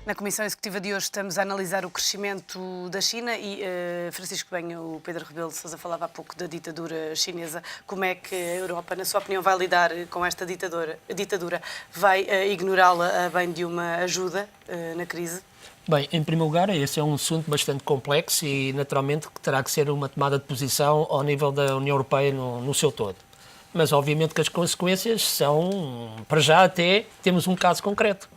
Na Comissão Executiva de hoje estamos a analisar o crescimento da China e Francisco Benha, o Pedro Rebelo de Sousa falava há pouco da ditadura chinesa. Como é que a Europa, na sua opinião, vai lidar com esta ditadura? Vai ignorá-la a bem de uma ajuda na crise? Bem, em primeiro lugar, esse é um assunto bastante complexo e, naturalmente, que terá que ser uma tomada de posição ao nível da União Europeia no seu todo. Mas, obviamente, que as consequências são, para já até, temos um caso concreto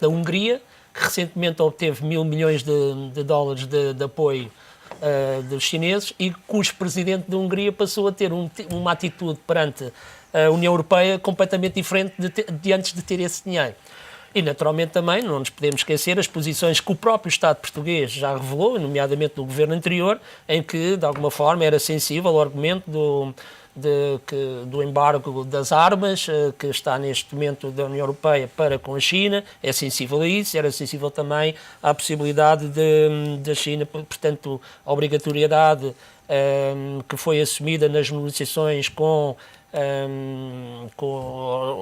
da Hungria, que recentemente obteve 1.000 milhões de dólares de apoio dos chineses e cujo presidente da Hungria passou a ter uma atitude perante a União Europeia completamente diferente de antes de ter esse dinheiro. E, naturalmente, também não nos podemos esquecer as posições que o próprio Estado português já revelou, nomeadamente do governo anterior, em que, de alguma forma, era sensível ao argumento do embargo das armas, que está neste momento da União Europeia para com a China, é sensível a isso, era sensível também à possibilidade da China, portanto, a obrigatoriedade que foi assumida nas negociações com a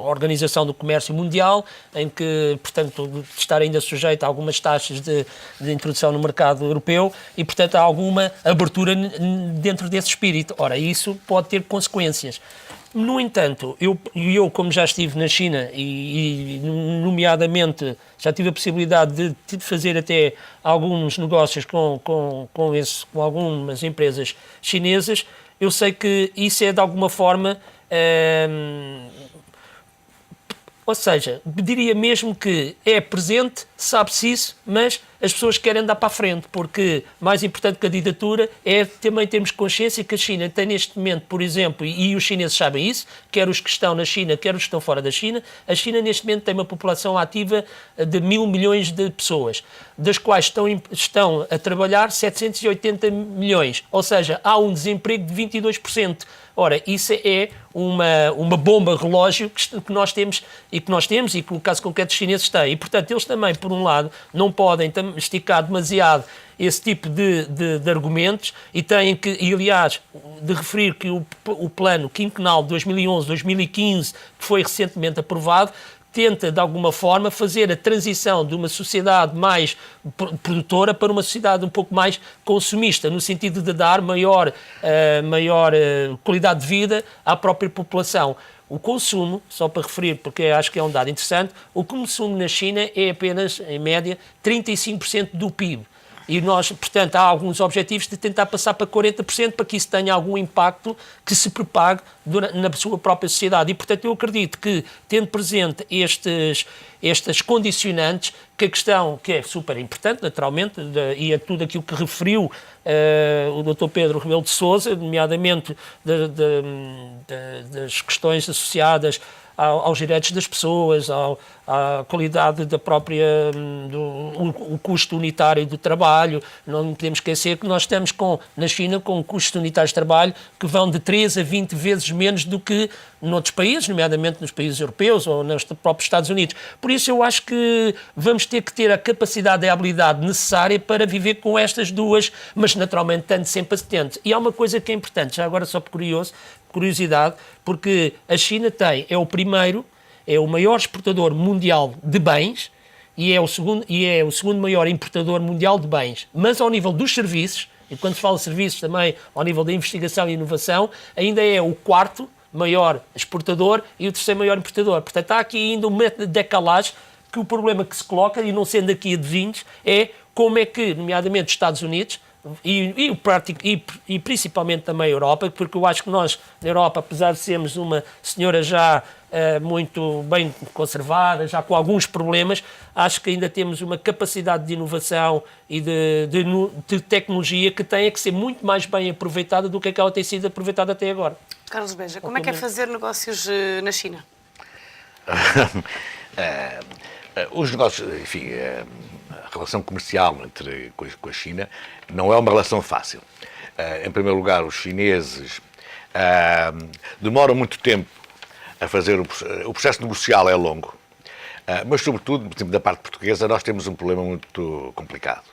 Organização do Comércio Mundial, em que, portanto, estar ainda sujeito a algumas taxas de introdução no mercado europeu e, portanto, há alguma abertura dentro desse espírito. Ora, isso pode ter consequências. No entanto, eu como já estive na China e nomeadamente, já tive a possibilidade de fazer até alguns negócios com algumas empresas chinesas, eu sei que isso é, de alguma forma, ou seja, diria mesmo que é presente, sabe-se isso, mas as pessoas querem andar para a frente, porque mais importante que a ditadura é também termos consciência que a China tem neste momento, por exemplo, e os chineses sabem isso, quer os que estão na China, quer os que estão fora da China, a China neste momento tem uma população ativa de 1.000 milhões de pessoas, das quais estão a trabalhar 780 milhões, ou seja, há um desemprego de 22%. Ora, isso é uma bomba relógio que nós temos e que o caso concreto dos chineses têm. E, portanto, eles também, por um lado, não podem esticar demasiado esse tipo de argumentos e têm que, e aliás, de referir que o plano quinquenal de 2011-2015, que foi recentemente aprovado, tenta, de alguma forma, fazer a transição de uma sociedade mais produtora para uma sociedade um pouco mais consumista, no sentido de dar maior qualidade de vida à própria população. O consumo, só para referir, porque acho que é um dado interessante, o consumo na China é apenas, em média, 35% do PIB. E nós, portanto, há alguns objetivos de tentar passar para 40% para que isso tenha algum impacto que se propague na sua própria sociedade. E, portanto, eu acredito que, tendo presente estas condicionantes, que a questão, que é super importante, naturalmente, e é tudo aquilo que referiu o Dr. Pedro Rebelo de Sousa, nomeadamente das questões associadas aos direitos das pessoas, à qualidade da própria, o custo unitário do trabalho. Não podemos esquecer que nós estamos na China com custos unitários de trabalho que vão de 3 a 20 vezes menos do que noutros países, nomeadamente nos países europeus ou nos próprios Estados Unidos. Por isso eu acho que vamos ter que ter a capacidade e a habilidade necessária para viver com estas duas, mas naturalmente estando sempre atento. E há uma coisa que é importante, já agora só por curiosidade, porque a China é o maior exportador mundial de bens e é o segundo maior importador mundial de bens. Mas ao nível dos serviços, e quando se fala de serviços também ao nível da investigação e inovação, ainda é o quarto maior exportador e o terceiro maior importador. Portanto, há aqui ainda um método de decalagem que o problema que se coloca, e não sendo aqui adivinhos, é como é que, nomeadamente os Estados Unidos, e principalmente também a Europa, porque eu acho que nós, na Europa, apesar de sermos uma senhora já muito bem conservada, já com alguns problemas, acho que ainda temos uma capacidade de inovação e de tecnologia que tem que ser muito mais bem aproveitada do que aquela tem sido aproveitada até agora. Carlos Beja, como é que é fazer negócios na China? Os negócios, enfim, a relação comercial com a China não é uma relação fácil. Em primeiro lugar, os chineses demoram muito tempo a fazer o processo negocial é longo, mas sobretudo, por exemplo, da parte portuguesa, nós temos um problema muito complicado,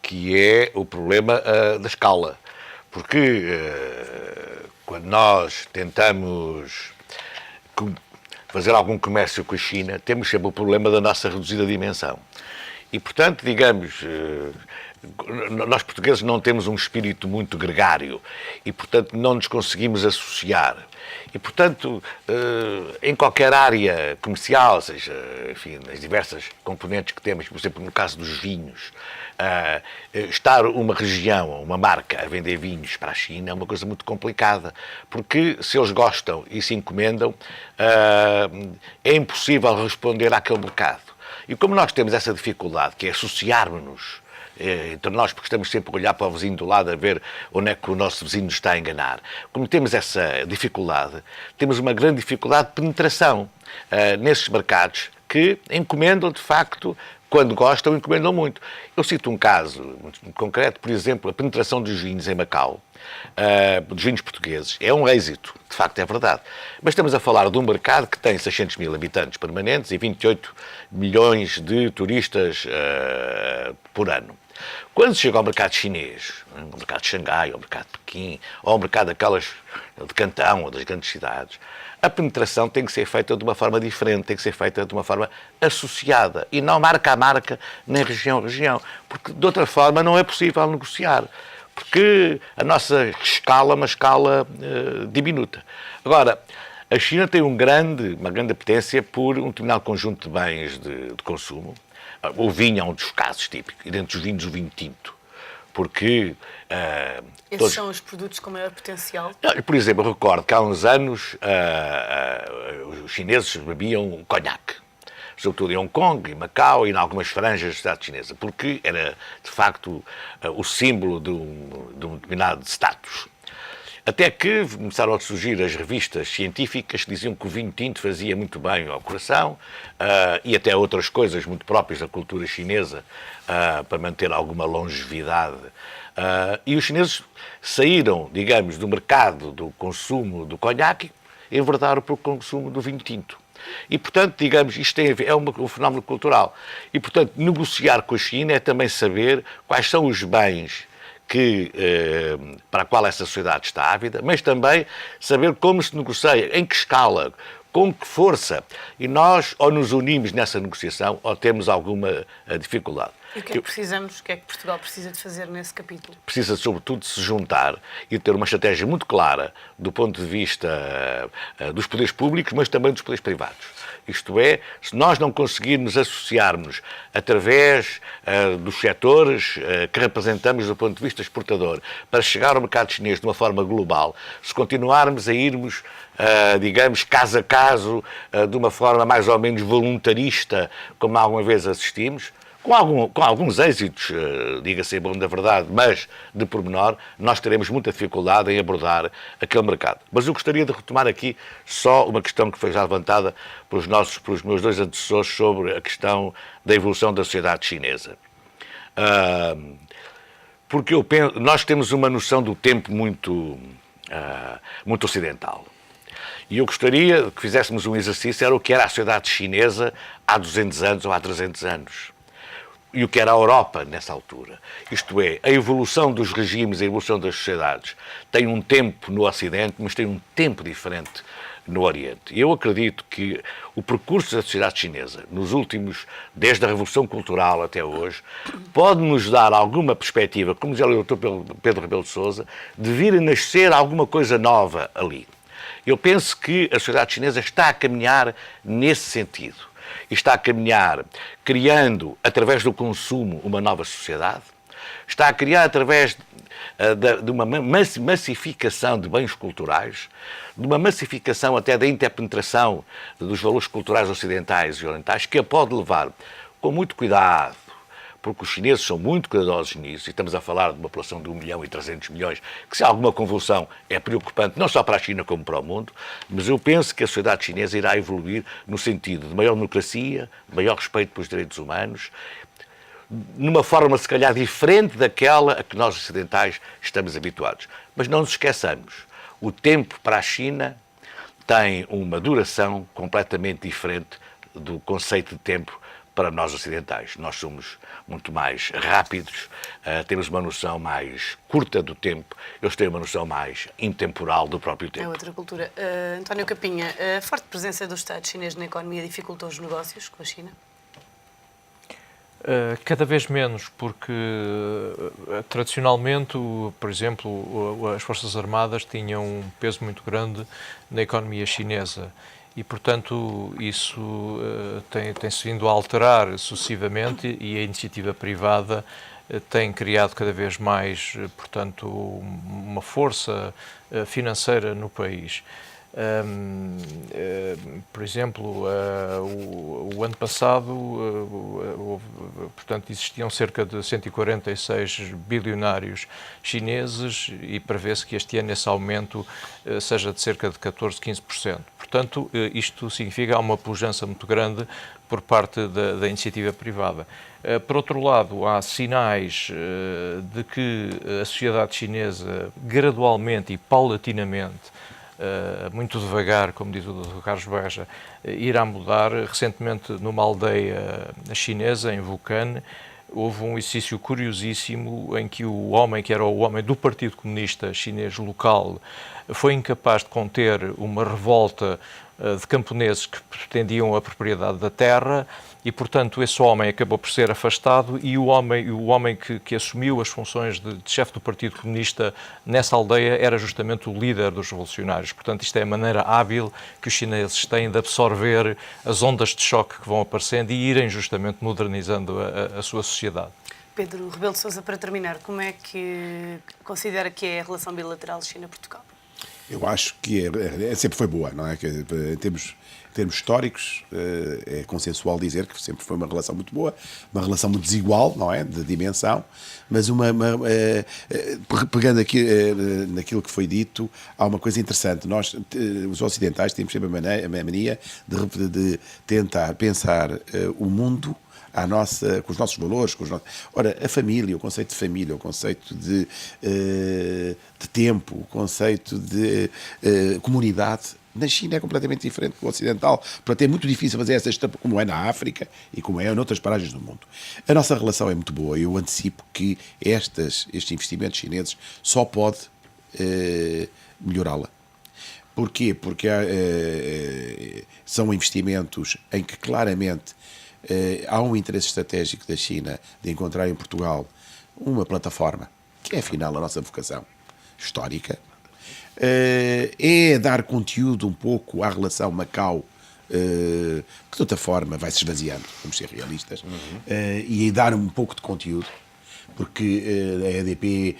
que é o problema da escala, porque quando nós tentamos fazer algum comércio com a China, temos sempre o problema da nossa reduzida dimensão. E, portanto, digamos, nós portugueses não temos um espírito muito gregário e, portanto, não nos conseguimos associar. E, portanto, em qualquer área comercial, seja, enfim, nas diversas componentes que temos, por exemplo, no caso dos vinhos, estar uma região, uma marca a vender vinhos para a China é uma coisa muito complicada, porque se eles gostam e se encomendam, é impossível responder àquele mercado. E como nós temos essa dificuldade, que é associarmos-nos entre nós, porque estamos sempre a olhar para o vizinho do lado a ver onde é que o nosso vizinho nos está a enganar. Como temos essa dificuldade, temos uma grande dificuldade de penetração nesses mercados que encomendam, de facto, quando gostam, encomendam muito. Eu cito um caso muito concreto, por exemplo, a penetração dos vinhos em Macau, dos vinhos portugueses, é um êxito, de facto é verdade. Mas estamos a falar de um mercado que tem 600 mil habitantes permanentes e 28 milhões de turistas por ano. Quando se chega ao mercado chinês, ao mercado de Xangai, ao mercado de Pequim, ou ao mercado daquelas de Cantão ou das grandes cidades, a penetração tem que ser feita de uma forma diferente, tem que ser feita de uma forma associada e não marca a marca, nem região a região, porque de outra forma não é possível negociar, porque a nossa escala é uma escala diminuta. Agora, a China tem uma grande apetência por um determinado conjunto de bens de consumo. O vinho é um dos casos típicos, e dentro dos vinhos o vinho tinto, porque... Esses são os produtos com maior potencial? Por exemplo, eu recordo que há uns anos os chineses bebiam conhaque, sobretudo em Hong Kong, em Macau e em algumas franjas da cidade chinesa, porque era, de facto, o símbolo de um determinado status. Até que começaram a surgir as revistas científicas que diziam que o vinho tinto fazia muito bem ao coração e até outras coisas muito próprias da cultura chinesa para manter alguma longevidade. E os chineses saíram, digamos, do mercado do consumo do conhaque e enverdaram para o consumo do vinho tinto. E, portanto, digamos, isto tem a ver, um fenómeno cultural. E, portanto, negociar com a China é também saber quais são os bens para a qual essa sociedade está ávida, mas também saber como se negocia, em que escala, com que força. E nós ou nos unimos nessa negociação ou temos alguma dificuldade. E o que é que precisamos, o que é que Portugal precisa de fazer nesse capítulo? Precisa, sobretudo, de se juntar e ter uma estratégia muito clara do ponto de vista dos poderes públicos, mas também dos poderes privados. Isto é, se nós não conseguirmos associarmos através dos setores que representamos do ponto de vista exportador para chegar ao mercado chinês de uma forma global, se continuarmos a irmos, digamos, caso a caso, de uma forma mais ou menos voluntarista, como alguma vez assistimos, com alguns êxitos, diga-se bom da verdade, mas de pormenor, nós teremos muita dificuldade em abordar aquele mercado. Mas eu gostaria de retomar aqui só uma questão que foi já levantada pelos meus dois antecessores sobre a questão da evolução da sociedade chinesa. Porque eu penso, nós temos uma noção do tempo muito ocidental. E eu gostaria que fizéssemos um exercício, era o que era a sociedade chinesa há 200 anos ou há 300 anos. E o que era a Europa nessa altura. Isto é, a evolução dos regimes, a evolução das sociedades tem um tempo no Ocidente, mas tem um tempo diferente no Oriente. E eu acredito que o percurso da sociedade chinesa, nos últimos, desde a Revolução Cultural até hoje, pode nos dar alguma perspectiva, como já o Dr. Pedro Rebelo de Sousa, de vir a nascer alguma coisa nova ali. Eu penso que a sociedade chinesa está a caminhar nesse sentido. E está a caminhar criando, através do consumo, uma nova sociedade. Está a criar, através de uma massificação de bens culturais, de uma massificação até da interpenetração dos valores culturais ocidentais e orientais, que a pode levar com muito cuidado, porque os chineses são muito cuidadosos nisso, e estamos a falar de uma população de 1.300.000.000, que se há alguma convulsão é preocupante, não só para a China como para o mundo, mas eu penso que a sociedade chinesa irá evoluir no sentido de maior democracia, de maior respeito pelos direitos humanos, numa forma se calhar diferente daquela a que nós ocidentais estamos habituados. Mas não nos esqueçamos, o tempo para a China tem uma duração completamente diferente do conceito de tempo para nós ocidentais. Nós somos muito mais rápidos, temos uma noção mais curta do tempo, eles têm uma noção mais intemporal do próprio tempo. É outra cultura. António Capinha, a forte presença do Estado chinês na economia dificultou os negócios com a China? Cada vez menos, porque tradicionalmente, por exemplo, as Forças Armadas tinham um peso muito grande na economia chinesa e, portanto, isso tem-se vindo a alterar sucessivamente e a iniciativa privada tem criado cada vez mais, portanto, uma força financeira no país. Por exemplo, o ano passado, portanto, existiam cerca de 146 bilionários chineses e prevê-se que este ano esse aumento seja de cerca de 14, 15%. Portanto, isto significa uma pujança muito grande por parte da iniciativa privada. Por outro lado, há sinais de que a sociedade chinesa gradualmente e paulatinamente, muito devagar, como diz o Dr. Carlos Beja, irá mudar. Recentemente, numa aldeia chinesa, em Wuhan, houve um exercício curiosíssimo em que o homem, que era o homem do Partido Comunista Chinês local, foi incapaz de conter uma revolta de camponeses que pretendiam a propriedade da terra e, portanto, esse homem acabou por ser afastado e o homem que assumiu as funções de chefe do Partido Comunista nessa aldeia era justamente o líder dos revolucionários. Portanto, isto é a maneira hábil que os chineses têm de absorver as ondas de choque que vão aparecendo e irem justamente modernizando a sua sociedade. Pedro Rebelo de Sousa, para terminar, como é que considera que é a relação bilateral China-Portugal? Eu acho que sempre foi boa, não é? Que, em termos históricos, é consensual dizer que sempre foi uma relação muito boa, uma relação muito desigual, não é? De dimensão, mas pegando aqui naquilo que foi dito, há uma coisa interessante. Nós, os ocidentais, temos sempre a mania de tentar pensar o mundo com os nossos valores. Ora, a família, o conceito de família, o conceito de tempo, o conceito de comunidade, na China é completamente diferente do ocidental. Portanto, é muito difícil fazer essa gestão, como é na África e como é noutras paragens do mundo. A nossa relação é muito boa e eu antecipo que estes investimentos chineses só pode melhorá-la. Porquê? Porque são investimentos em que claramente há um interesse estratégico da China de encontrar em Portugal uma plataforma, que é afinal a nossa vocação histórica, é dar conteúdo um pouco à relação Macau, que de outra forma vai se esvaziando, vamos ser realistas, e dar um pouco de conteúdo, porque a EDP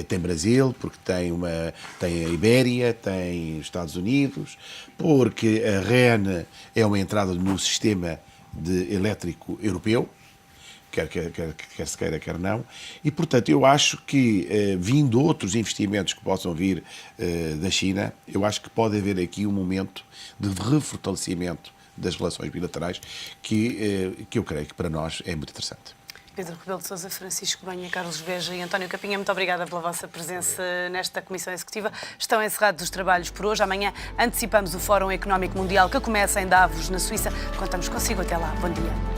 tem Brasil, porque tem a Ibéria, tem Estados Unidos, porque a REN é uma entrada no sistema elétrico europeu, quer se queira, quer não, e portanto eu acho que vindo outros investimentos que possam vir da China, eu acho que pode haver aqui um momento de refortalecimento das relações bilaterais que eu creio que para nós é muito interessante. Pedro Rebelo de Sousa, Francisco Banha, Carlos Beja e António Capinha, muito obrigada pela vossa presença nesta Comissão Executiva. Estão encerrados os trabalhos por hoje. Amanhã antecipamos o Fórum Económico Mundial que começa em Davos, na Suíça. Contamos consigo. Até lá. Bom dia.